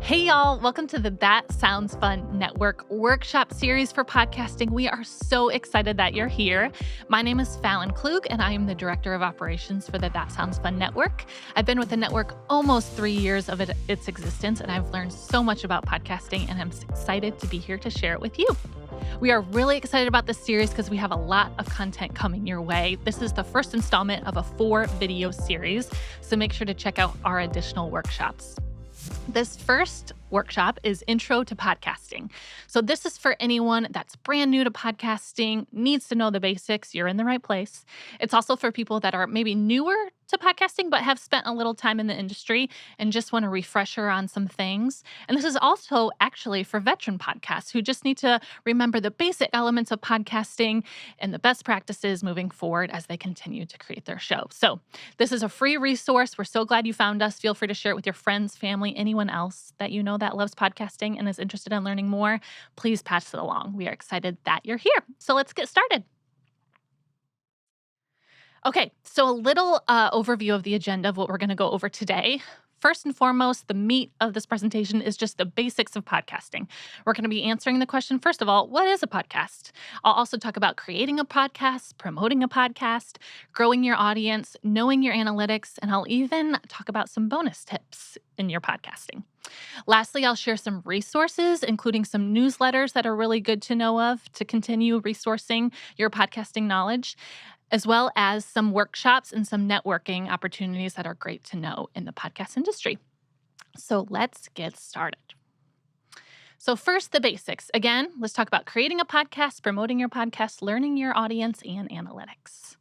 Hey, y'all. Welcome to the That Sounds Fun Network workshop series for podcasting. We are so excited that you're here. My name is Fallon Klug, and I am the Director of Operations for the That Sounds Fun Network. I've been with the network almost 3 years of its existence, and I've learned so much about podcasting, and I'm excited to be here to share it with you. We are really excited about this series because we have a lot of content coming your way. This is the first installment of a 4-video series, so make sure to check out our additional workshops. This first workshop is Intro to Podcasting. So this is for anyone that's brand new to podcasting, needs to know the basics. You're in the right place. It's also for people that are maybe newer to podcasting but have spent a little time in the industry and just want a refresher on some things. And this is also actually for veteran podcasts who just need to remember the basic elements of podcasting and the best practices moving forward as they continue to create their show. So this is a free resource. We're so glad you found us. Feel free to share it with your friends, family, anyone else that you know that loves podcasting and is interested in learning more. Please pass it along. We are excited that you're here. So let's get started. Okay, so a little overview of the agenda of what we're going to go over today. First and foremost, the meat of this presentation is just the basics of podcasting. We're going to be answering the question, first of all, what is a podcast? I'll also talk about creating a podcast, promoting a podcast, growing your audience, knowing your analytics, and I'll even talk about some bonus tips in your podcasting. Lastly, I'll share some resources, including some newsletters that are really good to know of to continue resourcing your podcasting knowledge, as well as some workshops and some networking opportunities that are great to know in the podcast industry. So let's get started. So first, the basics. Again, let's talk about creating a podcast, promoting your podcast, learning your audience, and analytics.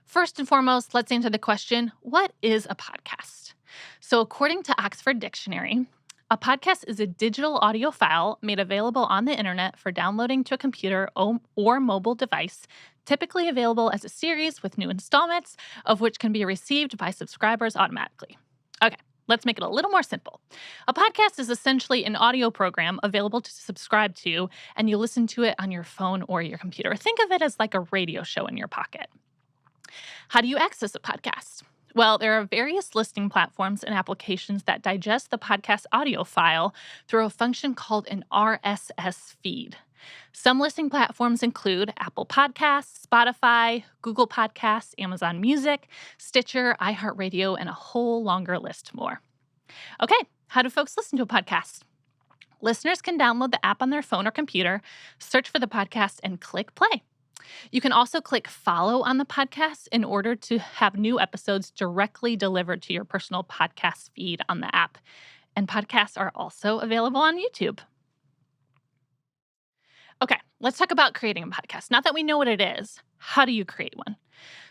First and foremost, let's answer the question, what is a podcast? So according to Oxford Dictionary, a podcast is a digital audio file made available on the internet for downloading to a computer or mobile device, typically available as a series with new installments, of which can be received by subscribers automatically. Okay, let's make it a little more simple. A podcast is essentially an audio program available to subscribe to, and you listen to it on your phone or your computer. Think of it as like a radio show in your pocket. How do you access a podcast? Well, there are various listening platforms and applications that digest the podcast audio file through a function called an RSS feed. Some listening platforms include Apple Podcasts, Spotify, Google Podcasts, Amazon Music, Stitcher, iHeartRadio, and a whole longer list more. Okay, how do folks listen to a podcast? Listeners can download the app on their phone or computer, search for the podcast, and click play. You can also click follow on the podcast in order to have new episodes directly delivered to your personal podcast feed on the app. And podcasts are also available on YouTube. Okay, let's talk about creating a podcast. Now that we know what it is, how do you create one?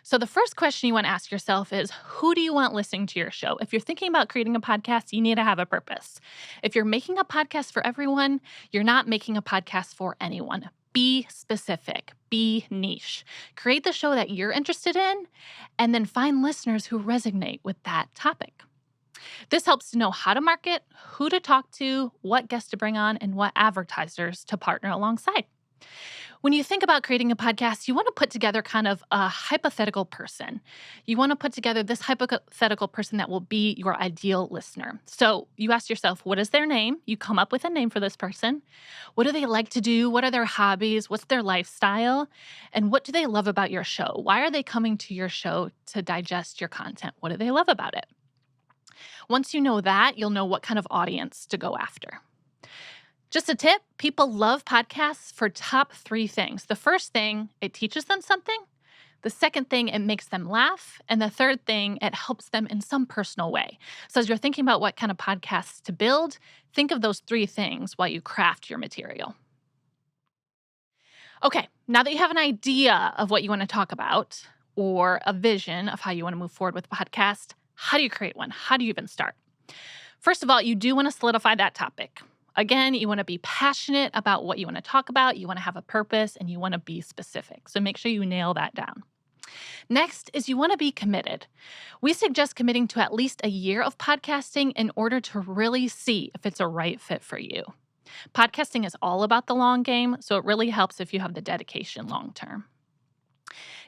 So the first question you want to ask yourself is, who do you want listening to your show? If you're thinking about creating a podcast, you need to have a purpose. If you're making a podcast for everyone, you're not making a podcast for anyone. Be specific, be niche. Create the show that you're interested in, and then find listeners who resonate with that topic. This helps to know how to market, who to talk to, what guests to bring on, and what advertisers to partner alongside. When you think about creating a podcast, you want to put together kind of a hypothetical person. You want to put together this hypothetical person that will be your ideal listener. So you ask yourself, what is their name? You come up with a name for this person. What do they like to do? What are their hobbies? What's their lifestyle? And what do they love about your show? Why are they coming to your show to digest your content? What do they love about it? Once you know that, you'll know what kind of audience to go after. Just a tip, people love podcasts for top 3 things. The first thing, it teaches them something. The second thing, it makes them laugh. And the third thing, it helps them in some personal way. So as you're thinking about what kind of podcasts to build, think of those 3 things while you craft your material. Okay, now that you have an idea of what you want to talk about or a vision of how you want to move forward with a podcast, how do you create one? How do you even start? First of all, you do want to solidify that topic. Again, you want to be passionate about what you want to talk about, you want to have a purpose, and you want to be specific. So make sure you nail that down. Next is you want to be committed. We suggest committing to at least a year of podcasting in order to really see if it's a right fit for you. Podcasting is all about the long game, so it really helps if you have the dedication long term.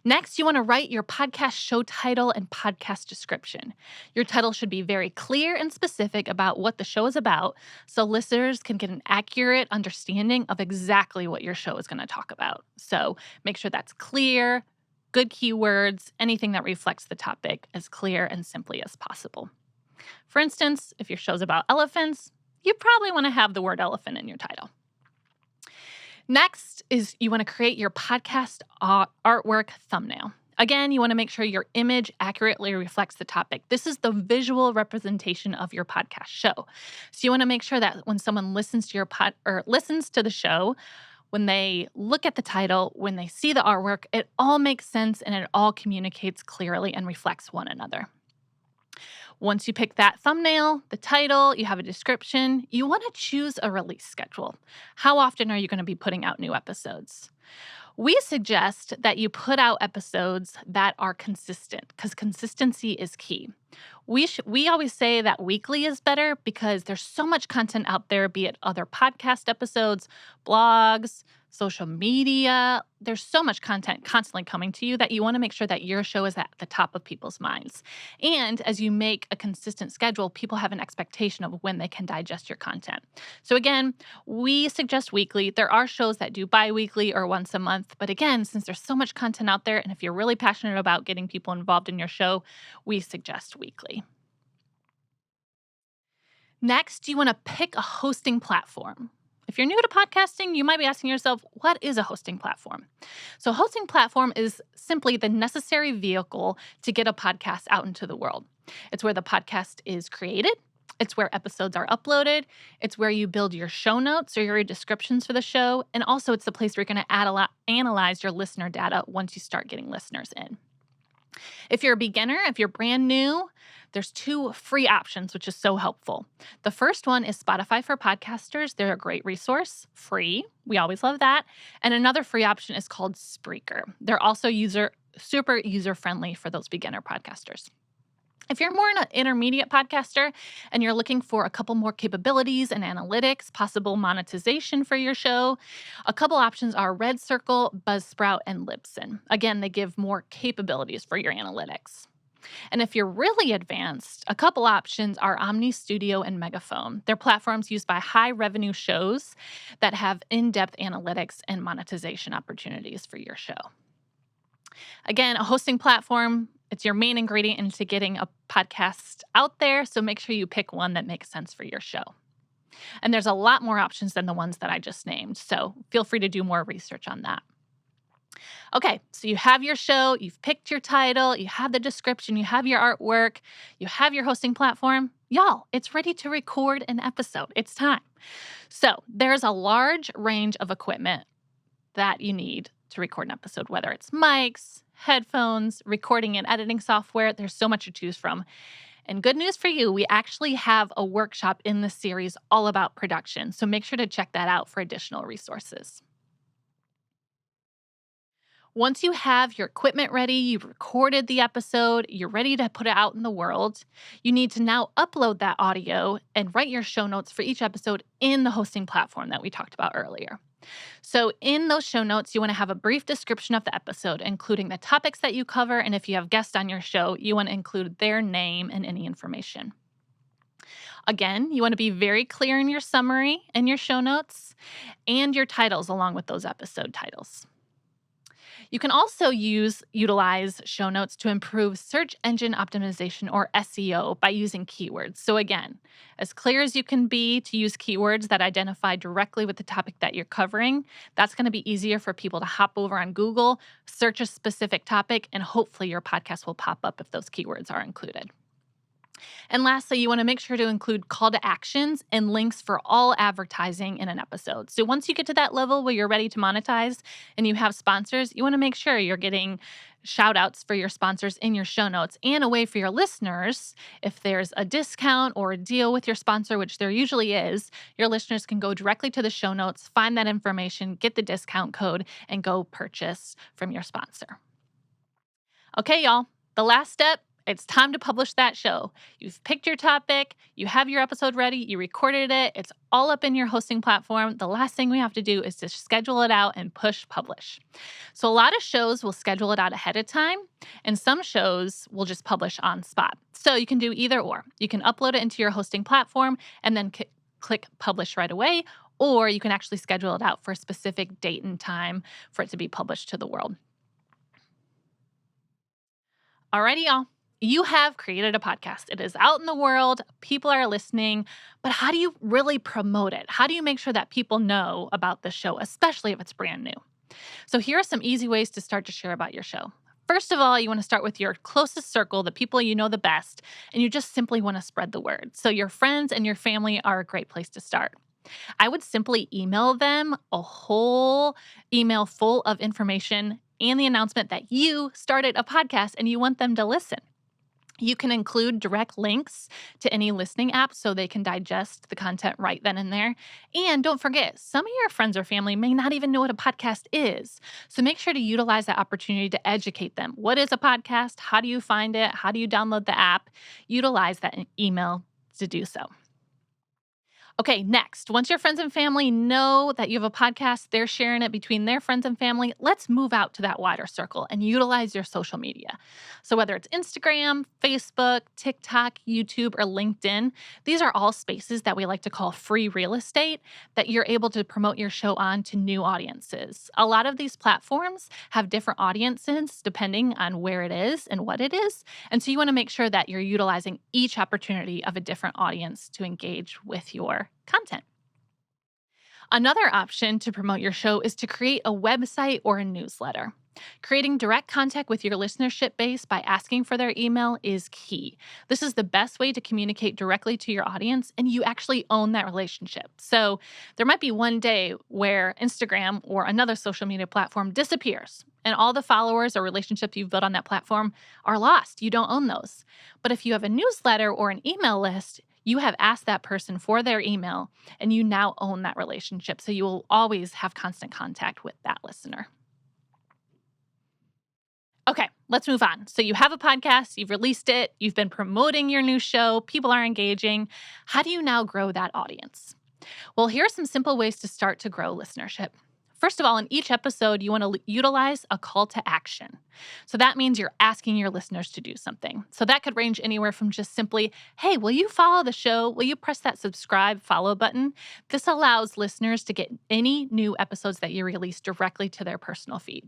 Next, you want to write your podcast show title and podcast description. Your title should be very clear and specific about what the show is about so listeners can get an accurate understanding of exactly what your show is going to talk about. So make sure that's clear, good keywords, anything that reflects the topic as clear and simply as possible. For instance, if your show's about elephants, you probably want to have the word elephant in your title. Next is you want to create your podcast artwork thumbnail. Again, you want to make sure your image accurately reflects the topic. This is the visual representation of your podcast show. So you want to make sure that when someone listens to listens to the show, when they look at the title, when they see the artwork, it all makes sense and it all communicates clearly and reflects one another. Once you pick that thumbnail, the title, you have a description, you want to choose a release schedule. How often are you going to be putting out new episodes? We suggest that you put out episodes that are consistent because consistency is key. We always say that weekly is better because there's so much content out there, be it other podcast episodes, blogs, social media. There's so much content constantly coming to you that you want to make sure that your show is at the top of people's minds. And as you make a consistent schedule, people have an expectation of when they can digest your content. So again, we suggest weekly. There are shows that do bi-weekly or once a month. But again, since there's so much content out there, and if you're really passionate about getting people involved in your show, we suggest weekly. Next, you want to pick a hosting platform. If you're new to podcasting, you might be asking yourself, what is a hosting platform? So a hosting platform is simply the necessary vehicle to get a podcast out into the world. It's where the podcast is created. It's where episodes are uploaded. It's where you build your show notes or your descriptions for the show. And also it's the place where you're going to analyze your listener data once you start getting listeners in. If you're a beginner, if you're brand new, there's 2 free options, which is so helpful. The first one is Spotify for Podcasters. They're a great resource, free. We always love that. And another free option is called Spreaker. They're also super user-friendly for those beginner podcasters. If you're more an intermediate podcaster and you're looking for a couple more capabilities and analytics, possible monetization for your show, a couple options are Red Circle, Buzzsprout, and Libsyn. Again, they give more capabilities for your analytics. And if you're really advanced, a couple options are Omni Studio and Megaphone. They're platforms used by high-revenue shows that have in-depth analytics and monetization opportunities for your show. Again, a hosting platform, it's your main ingredient into getting a podcast out there, so make sure you pick one that makes sense for your show. And there's a lot more options than the ones that I just named, so feel free to do more research on that. Okay, so you have your show, you've picked your title, you have the description, you have your artwork, you have your hosting platform. Y'all, it's ready to record an episode. It's time. So there's a large range of equipment that you need to record an episode, whether it's mics, headphones, recording and editing software. There's so much to choose from. And good news for you, we actually have a workshop in this series all about production. So make sure to check that out for additional resources. Once you have your equipment ready, you've recorded the episode, you're ready to put it out in the world, you need to now upload that audio and write your show notes for each episode in the hosting platform that we talked about earlier. So in those show notes, you want to have a brief description of the episode, including the topics that you cover. And if you have guests on your show, you want to include their name and any information. Again, you want to be very clear in your summary and your show notes and your titles along with those episode titles. You can also utilize show notes to improve search engine optimization or SEO by using keywords. So again, as clear as you can be to use keywords that identify directly with the topic that you're covering, that's going to be easier for people to hop over on Google, search a specific topic, and hopefully your podcast will pop up if those keywords are included. And lastly, you want to make sure to include call to actions and links for all advertising in an episode. So once you get to that level where you're ready to monetize and you have sponsors, you want to make sure you're getting shout outs for your sponsors in your show notes and a way for your listeners. If there's a discount or a deal with your sponsor, which there usually is, your listeners can go directly to the show notes, find that information, get the discount code, and go purchase from your sponsor. Okay, y'all, the last step It's time to publish that show. You've picked your topic, you have your episode ready, you recorded it, it's all up in your hosting platform. The last thing we have to do is to schedule it out and push publish. So a lot of shows will schedule it out ahead of time, and some shows will just publish on spot. So you can do either or. You can upload it into your hosting platform and then click publish right away, or you can actually schedule it out for a specific date and time for it to be published to the world. Alrighty, y'all. You have created a podcast. It is out in the world. People are listening. But how do you really promote it? How do you make sure that people know about the show, especially if it's brand new? So here are some easy ways to start to share about your show. First of all, you want to start with your closest circle, the people you know the best, and you just simply want to spread the word. So your friends and your family are a great place to start. I would simply email them a whole email full of information and the announcement that you started a podcast and you want them to listen. You can include direct links to any listening app so they can digest the content right then and there. And don't forget, some of your friends or family may not even know what a podcast is. So make sure to utilize that opportunity to educate them. What is a podcast? How do you find it? How do you download the app? Utilize that email to do so. Okay, next, once your friends and family know that you have a podcast, they're sharing it between their friends and family, let's move out to that wider circle and utilize your social media. So whether it's Instagram, Facebook, TikTok, YouTube, or LinkedIn, these are all spaces that we like to call free real estate that you're able to promote your show on to new audiences. A lot of these platforms have different audiences depending on where it is and what it is. And so you want to make sure that you're utilizing each opportunity of a different audience to engage with your content. Another option to promote your show is to create a website or a newsletter. Creating direct contact with your listenership base by asking for their email is key. This is the best way to communicate directly to your audience, and you actually own that relationship. So there might be one day where Instagram or another social media platform disappears, and all the followers or relationships you've built on that platform are lost. You don't own those. But if you have a newsletter or an email list, you have asked that person for their email, and you now own that relationship. So you will always have constant contact with that listener. Okay, let's move on. So you have a podcast, you've released it, you've been promoting your new show, people are engaging. How do you now grow that audience? Well, here are some simple ways to start to grow listenership. First of all, in each episode, you want to utilize a call to action. So that means you're asking your listeners to do something. So that could range anywhere from just simply, hey, will you follow the show? Will you press that subscribe, follow button? This allows listeners to get any new episodes that you release directly to their personal feed.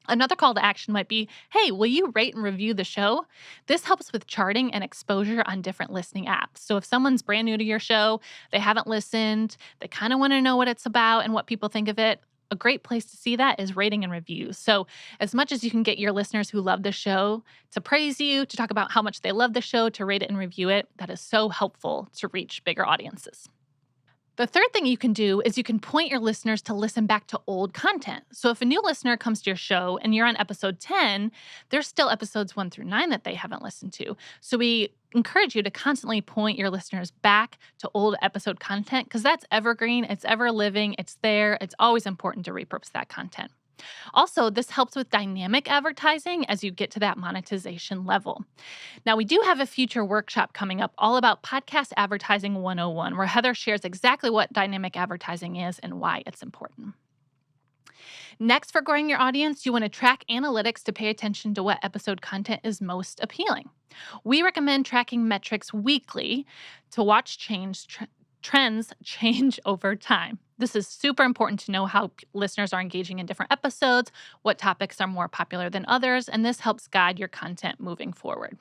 Another call to action might be, hey, will you rate and review the show? This helps with charting and exposure on different listening apps. So if someone's brand new to your show, they haven't listened, they kind of want to know what it's about and what people think of it, a great place to see that is rating and reviews. So as much as you can get your listeners who love the show to praise you, to talk about how much they love the show, to rate it and review it, that is so helpful to reach bigger audiences. The third thing you can do is you can point your listeners to listen back to old content. So if a new listener comes to your show and you're on episode 10, there's still episodes 1 through 9 that they haven't listened to. So we encourage you to constantly point your listeners back to old episode content because that's evergreen, it's ever living, it's there, it's always important to repurpose that content. Also, this helps with dynamic advertising as you get to that monetization level. Now, we do have a future workshop coming up all about Podcast Advertising 101, where Heather shares exactly what dynamic advertising is and why it's important. Next, for growing your audience, you want to track analytics to pay attention to what episode content is most appealing. We recommend tracking metrics weekly to watch trends change over time. This is super important to know how listeners are engaging in different episodes, what topics are more popular than others, and this helps guide your content moving forward.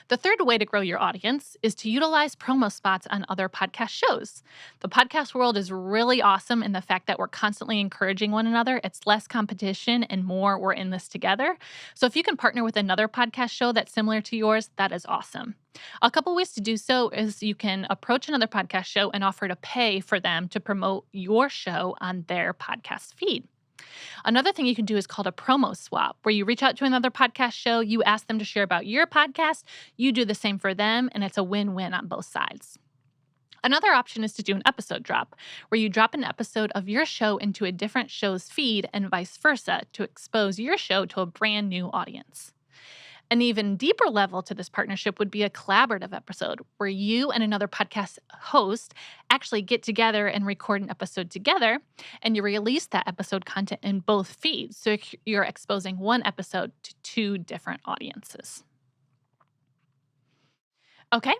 The third way to grow your audience is to utilize promo spots on other podcast shows. The podcast world is really awesome in the fact that we're constantly encouraging one another. It's less competition and more we're in this together. So if you can partner with another podcast show that's similar to yours, that is awesome. A couple ways to do so is you can approach another podcast show and offer to pay for them to promote your show on their podcast feed. Another thing you can do is called a promo swap, where you reach out to another podcast show, you ask them to share about your podcast, you do the same for them, and it's a win-win on both sides. Another option is to do an episode drop, where you drop an episode of your show into a different show's feed and vice versa to expose your show to a brand new audience. An even deeper level to this partnership would be a collaborative episode where you and another podcast host actually get together and record an episode together, and you release that episode content in both feeds. So you're exposing one episode to two different audiences. Okay.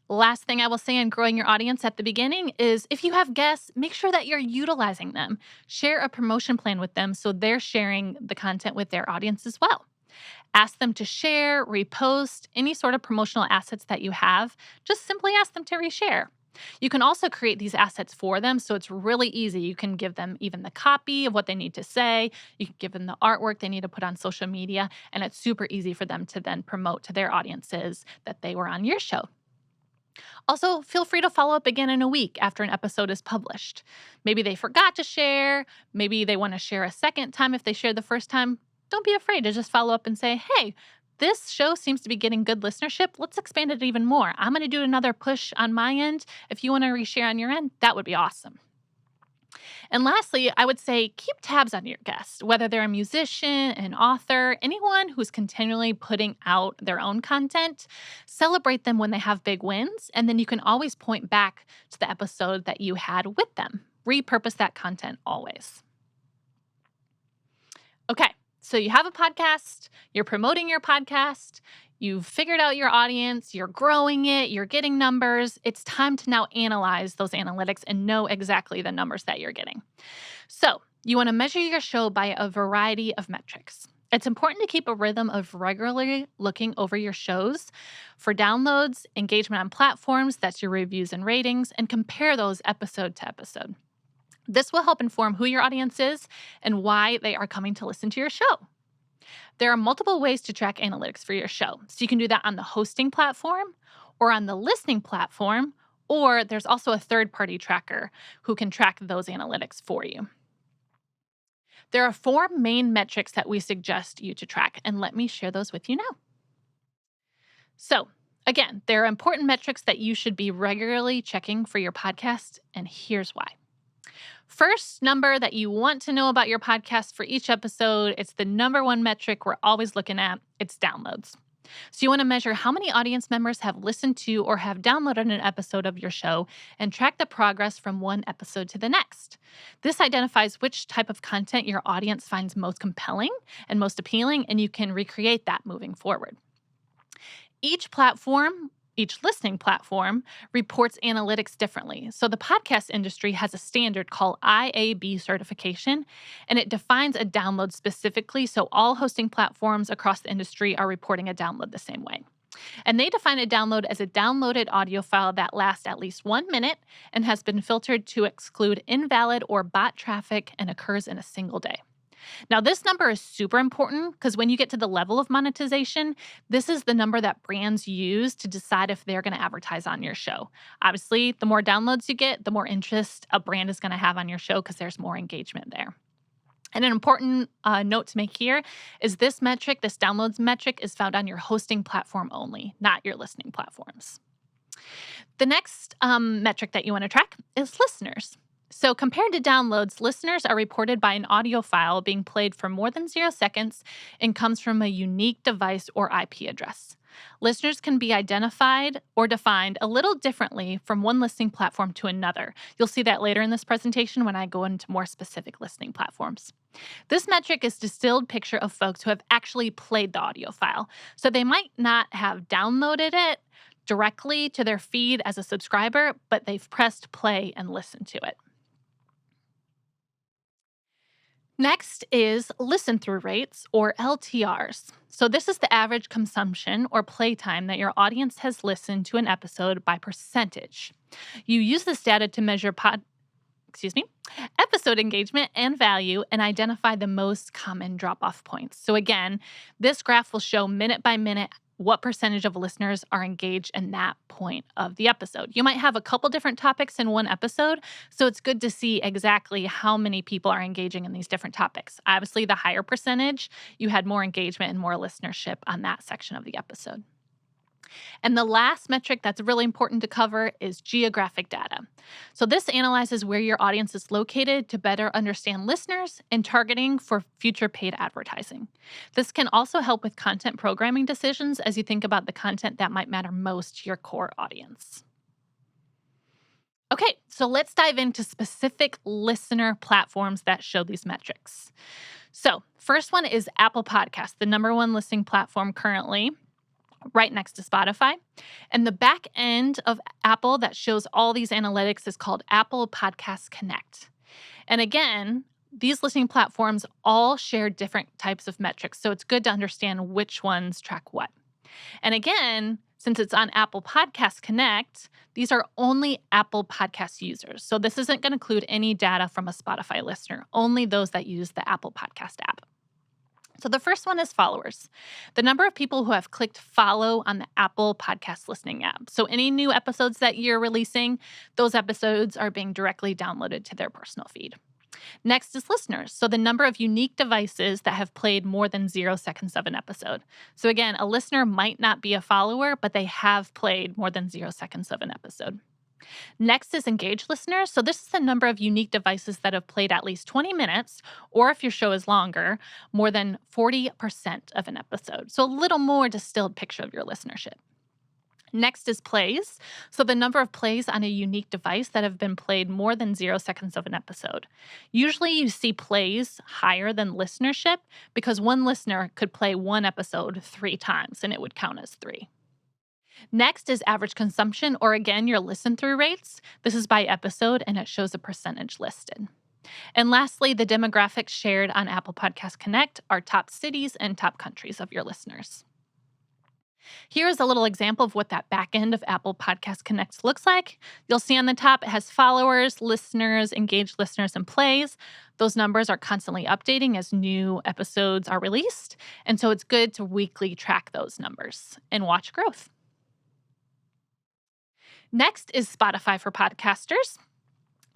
Last thing I will say in growing your audience at the beginning is if you have guests, make sure that you're utilizing them. Share a promotion plan with them so they're sharing the content with their audience as well. Ask them to share, repost, any sort of promotional assets that you have. Just simply ask them to reshare. You can also create these assets for them, so it's really easy. You can give them even the copy of what they need to say. You can give them the artwork they need to put on social media, and it's super easy for them to then promote to their audiences that they were on your show. Also, feel free to follow up again in a week after an episode is published. Maybe they forgot to share. Maybe they want to share a second time if they shared the first time. Don't be afraid to just follow up and say, hey, this show seems to be getting good listenership. Let's expand it even more. I'm going to do another push on my end. If you want to reshare on your end, that would be awesome. And lastly, I would say keep tabs on your guests, whether they're a musician, an author, anyone who's continually putting out their own content. Celebrate them when they have big wins, and then you can always point back to the episode that you had with them. Repurpose that content always. Okay, so you have a podcast, you're promoting your podcast, you've figured out your audience, you're growing it, you're getting numbers. It's time to now analyze those analytics and know exactly the numbers that you're getting. So you want to measure your show by a variety of metrics. It's important to keep a rhythm of regularly looking over your shows for downloads, engagement on platforms, that's your reviews and ratings, and compare those episode to episode. This will help inform who your audience is and why they are coming to listen to your show. There are multiple ways to track analytics for your show. So you can do that on the hosting platform or on the listening platform, or there's also a third-party tracker who can track those analytics for you. There are 4 main metrics that we suggest you to track, and let me share those with you now. So, again, there are important metrics that you should be regularly checking for your podcast, and here's why. First number that you want to know about your podcast for each episode, it's the number one metric we're always looking at, it's downloads. So you want to measure how many audience members have listened to or have downloaded an episode of your show and track the progress from one episode to the next. This identifies which type of content your audience finds most compelling and most appealing, and you can recreate that moving forward. Each listening platform reports analytics differently. So the podcast industry has a standard called IAB certification, and it defines a download specifically, so all hosting platforms across the industry are reporting a download the same way. And they define a download as a downloaded audio file that lasts at least 1 minute and has been filtered to exclude invalid or bot traffic and occurs in a single day. Now, this number is super important because when you get to the level of monetization, this is the number that brands use to decide if they're going to advertise on your show. Obviously, the more downloads you get, the more interest a brand is going to have on your show because there's more engagement there. And an important note to make here is this metric, this downloads metric, is found on your hosting platform only, not your listening platforms. The next metric that you want to track is listeners. So compared to downloads, listeners are reported by an audio file being played for more than 0 seconds and comes from a unique device or IP address. Listeners can be identified or defined a little differently from one listening platform to another. You'll see that later in this presentation when I go into more specific listening platforms. This metric is a distilled picture of folks who have actually played the audio file. So they might not have downloaded it directly to their feed as a subscriber, but they've pressed play and listened to it. Next is listen-through rates, or LTRs. So this is the average consumption or playtime that your audience has listened to an episode by percentage. You use this data to measure episode engagement and value and identify the most common drop-off points. So again, this graph will show minute by minute what percentage of listeners are engaged in that point of the episode. You might have a couple different topics in one episode, so it's good to see exactly how many people are engaging in these different topics. Obviously, the higher percentage, you had more engagement and more listenership on that section of the episode. And the last metric that's really important to cover is geographic data. So, this analyzes where your audience is located to better understand listeners and targeting for future paid advertising. This can also help with content programming decisions as you think about the content that might matter most to your core audience. Okay, so let's dive into specific listener platforms that show these metrics. So, first one is Apple Podcasts, the number one listening platform currently, right next to Spotify. And the back end of Apple that shows all these analytics is called Apple Podcasts Connect. And again, these listening platforms all share different types of metrics, so it's good to understand which ones track what. And again, since it's on Apple Podcasts Connect, these are only Apple Podcast users. So this isn't going to include any data from a Spotify listener, only those that use the Apple Podcast app. So the first one is followers, the number of people who have clicked follow on the Apple Podcast listening app. So any new episodes that you're releasing, those episodes are being directly downloaded to their personal feed. Next is listeners. So the number of unique devices that have played more than 0 seconds of an episode. So again, a listener might not be a follower, but they have played more than 0 seconds of an episode. Next is engaged listeners. So this is the number of unique devices that have played at least 20 minutes, or if your show is longer, more than 40% of an episode. So a little more distilled picture of your listenership. Next is plays. So the number of plays on a unique device that have been played more than 0 seconds of an episode. Usually you see plays higher than listenership because one listener could play one episode 3 times and it would count as 3. Next is average consumption, or again, your listen through rates. This is by episode and it shows a percentage listed. And lastly, the demographics shared on Apple Podcast Connect are top cities and top countries of your listeners. Here is a little example of what that back end of Apple Podcast Connect looks like. You'll see on the top it has followers, listeners, engaged listeners, and plays. Those numbers are constantly updating as new episodes are released. And so it's good to weekly track those numbers and watch growth. Next is Spotify for podcasters.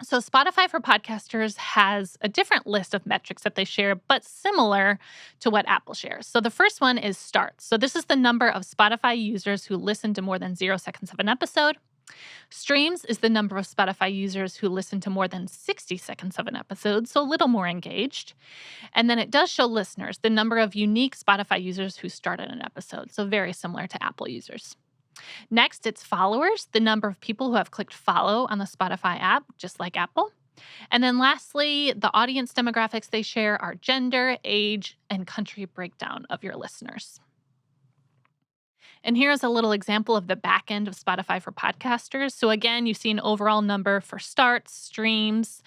So, Spotify for Podcasters has a different list of metrics that they share, but similar to what Apple shares. So, the first one is starts. So, this is the number of Spotify users who listen to more than 0 seconds of an episode. Streams is the number of Spotify users who listen to more than 60 seconds of an episode, so a little more engaged. And then it does show listeners, the number of unique Spotify users who started an episode, so very similar to Apple users. Next, it's followers, the number of people who have clicked follow on the Spotify app, just like Apple. And then lastly, the audience demographics they share are gender, age, and country breakdown of your listeners. And here's a little example of the back end of Spotify for podcasters. So again, you see an overall number for starts, streams,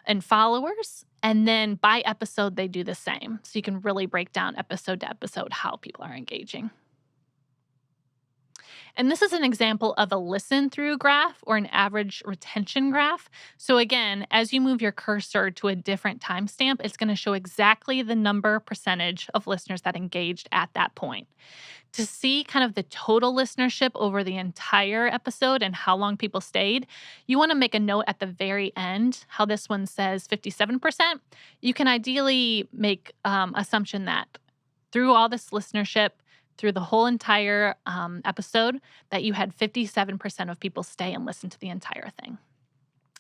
and followers. And then by episode, they do the same. So you can really break down episode to episode how people are engaging. And this is an example of a listen through graph or an average retention graph. So again, as you move your cursor to a different timestamp, it's going to show exactly the number percentage of listeners that engaged at that point. To see kind of the total listenership over the entire episode and how long people stayed, you want to make a note at the very end, how this one says 57%. You can ideally make assumption that through all this listenership, through the whole entire episode, that you had 57% of people stay and listen to the entire thing.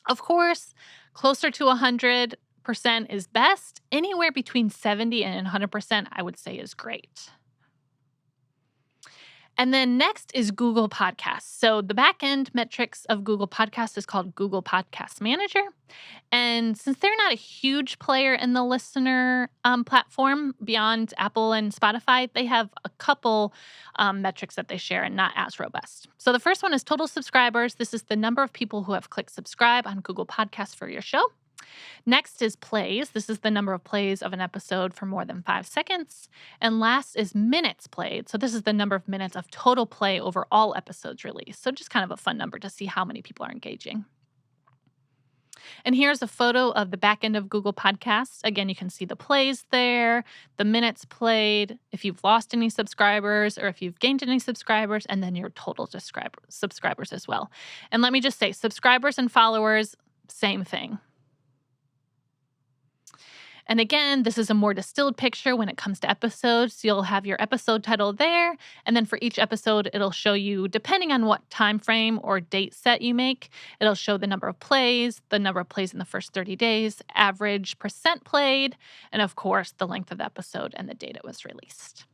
Of course, closer to 100% is best. Anywhere between 70 and 100%, I would say, is great. And then next is Google Podcasts. So the back-end metrics of Google Podcasts is called Google Podcast Manager. And since they're not a huge player in the listener platform beyond Apple and Spotify, they have a couple metrics that they share and not as robust. So the first one is total subscribers. This is the number of people who have clicked subscribe on Google Podcasts for your show. Next is plays. This is the number of plays of an episode for more than 5 seconds. And last is minutes played. So this is the number of minutes of total play over all episodes released. So just kind of a fun number to see how many people are engaging. And here's a photo of the back end of Google Podcasts. Again, you can see the plays there, the minutes played, if you've lost any subscribers or if you've gained any subscribers, and then your total subscribers as well. And let me just say, subscribers and followers, same thing. And again, this is a more distilled picture when it comes to episodes. You'll have your episode title there, and then for each episode, it'll show you, depending on what time frame or date set you make, it'll show the number of plays in the first 30 days, average percent played, and of course, the length of the episode and the date it was released.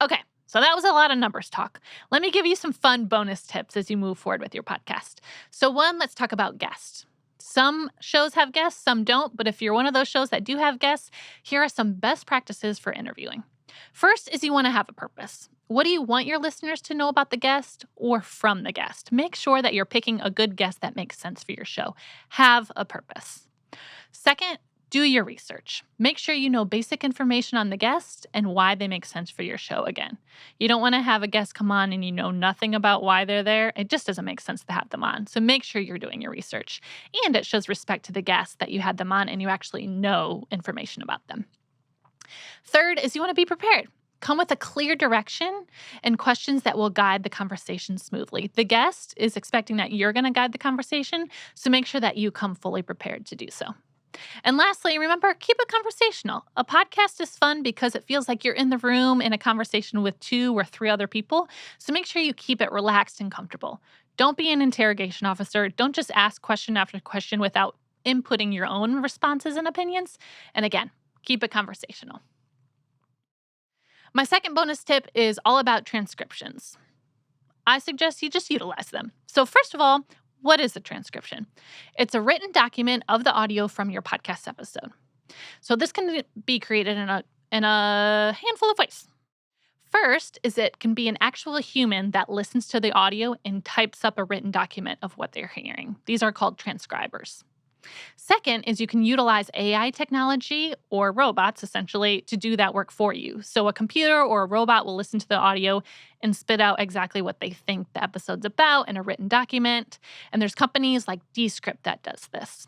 Okay, so that was a lot of numbers talk. Let me give you some fun bonus tips as you move forward with your podcast. So one, let's talk about guests. Some shows have guests, some don't, but if you're one of those shows that do have guests, here are some best practices for interviewing. First is you want to have a purpose. What do you want your listeners to know about the guest or from the guest? Make sure that you're picking a good guest that makes sense for your show. Have a purpose. Second, do your research. Make sure you know basic information on the guest and why they make sense for your show again. You don't want to have a guest come on and you know nothing about why they're there. It just doesn't make sense to have them on. So make sure you're doing your research. And it shows respect to the guest that you had them on and you actually know information about them. Third is you want to be prepared. Come with a clear direction and questions that will guide the conversation smoothly. The guest is expecting that you're going to guide the conversation, so make sure that you come fully prepared to do so. And lastly, remember, keep it conversational. A podcast is fun because it feels like you're in the room in a conversation with 2 or 3 other people. So make sure you keep it relaxed and comfortable. Don't be an interrogation officer. Don't just ask question after question without inputting your own responses and opinions. And again, keep it conversational. My second bonus tip is all about transcriptions. I suggest you just utilize them. So first of all, what is a transcription? It's a written document of the audio from your podcast episode. So this can be created in a handful of ways. First is it can be an actual human that listens to the audio and types up a written document of what they're hearing. These are called transcribers. Second is you can utilize AI technology or robots, essentially, to do that work for you. So a computer or a robot will listen to the audio and spit out exactly what they think the episode's about in a written document. And there's companies like Descript that does this.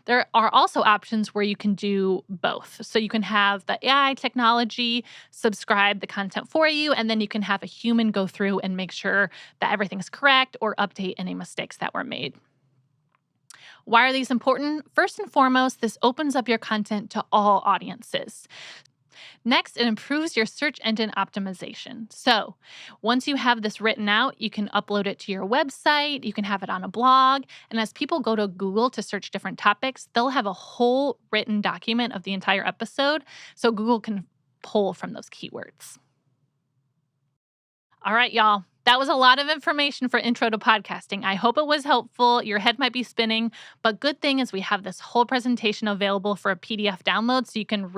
There are also options where you can do both. So you can have the AI technology subscribe the content for you, and then you can have a human go through and make sure that everything's correct or update any mistakes that were made. Why are these important? First and foremost, this opens up your content to all audiences. Next, it improves your search engine optimization. So once you have this written out, you can upload it to your website, you can have it on a blog, and as people go to Google to search different topics, they'll have a whole written document of the entire episode, so Google can pull from those keywords. All right, y'all. That was a lot of information for Intro to Podcasting. I hope it was helpful. Your head might be spinning, but good thing is we have this whole presentation available for a PDF download so you can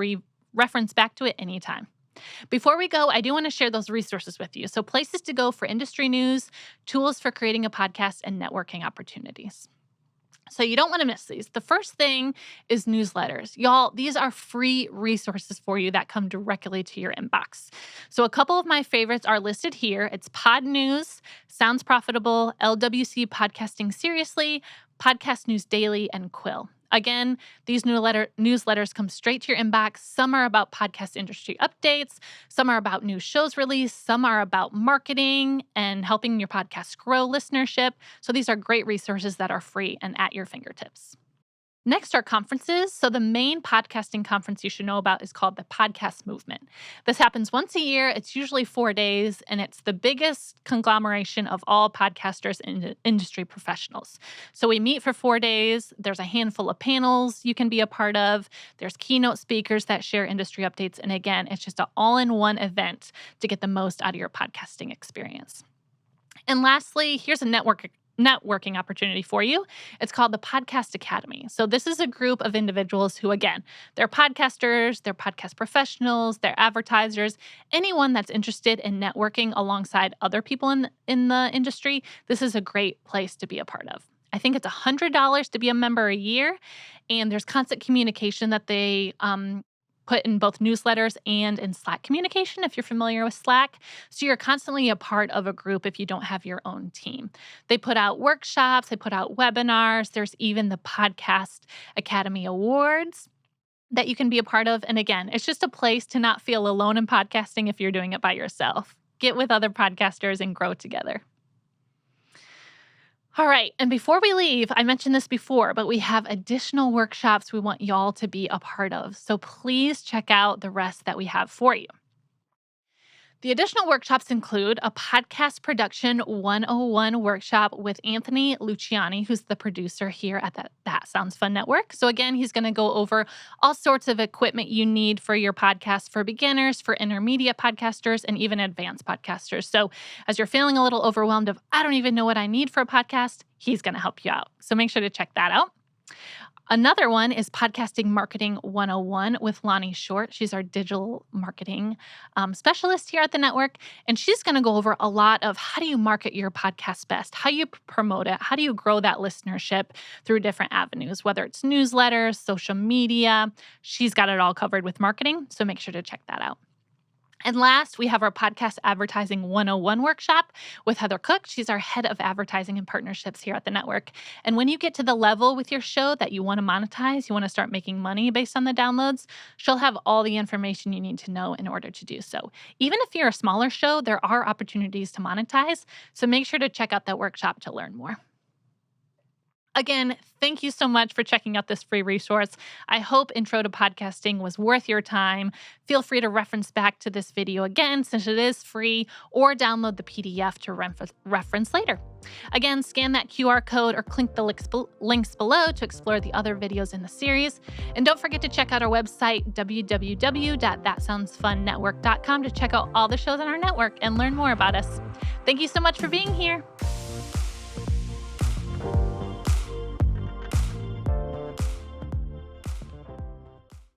reference back to it anytime. Before we go, I do want to share those resources with you. So places to go for industry news, tools for creating a podcast, and networking opportunities. So you don't want to miss these. The first thing is newsletters. Y'all, these are free resources for you that come directly to your inbox. So a couple of my favorites are listed here. It's Pod News, Sounds Profitable, LWC Podcasting Seriously, Podcast News Daily, and Quill. Again, these newsletters come straight to your inbox. Some are about podcast industry updates. Some are about new shows released. Some are about marketing and helping your podcast grow listenership. So these are great resources that are free and at your fingertips. Next are conferences. So the main podcasting conference you should know about is called the Podcast Movement. This happens once a year. It's usually 4 days, and it's the biggest conglomeration of all podcasters and industry professionals. So we meet for 4 days. There's a handful of panels you can be a part of. There's keynote speakers that share industry updates. And again, it's just an all-in-one event to get the most out of your podcasting experience. And lastly, here's a networking opportunity for you. It's called the Podcast Academy. So this is a group of individuals who, again, they're podcasters, they're podcast professionals, they're advertisers, anyone that's interested in networking alongside other people in the industry. This is a great place to be a part of. I think it's $100 to be a member a year, and there's constant communication that they put in both newsletters and in Slack communication, if you're familiar with Slack. So you're constantly a part of a group if you don't have your own team. They put out workshops, they put out webinars. There's even the Podcast Academy Awards that you can be a part of. And again, it's just a place to not feel alone in podcasting if you're doing it by yourself. Get with other podcasters and grow together. All right. And before we leave, I mentioned this before, but we have additional workshops we want y'all to be a part of. So please check out the rest that we have for you. The additional workshops include a podcast production 101 workshop with Anthony Luciani, who's the producer here at That Sounds Fun Network. So, again, he's going to go over all sorts of equipment you need for your podcast for beginners, for intermediate podcasters, and even advanced podcasters. So, as you're feeling a little overwhelmed of, I don't even know what I need for a podcast, he's going to help you out. So, make sure to check that out. Another one is Podcasting Marketing 101 with Lonnie Short. She's our digital marketing specialist here at the network. And she's going to go over a lot of how do you market your podcast best? How do you promote it? How do you grow that listenership through different avenues, whether it's newsletters, social media? She's got it all covered with marketing. So make sure to check that out. And last, we have our Podcast Advertising 101 workshop with Heather Cook. She's our head of advertising and partnerships here at the network. And when you get to the level with your show that you want to monetize, you want to start making money based on the downloads, she'll have all the information you need to know in order to do so. Even if you're a smaller show, there are opportunities to monetize. So make sure to check out that workshop to learn more. Again, thank you so much for checking out this free resource. I hope Intro to Podcasting was worth your time. Feel free to reference back to this video again since it is free, or download the PDF to reference later. Again, scan that QR code or click the links below to explore the other videos in the series. And don't forget to check out our website, www.thatsoundsfunnetwork.com, to check out all the shows on our network and learn more about us. Thank you so much for being here.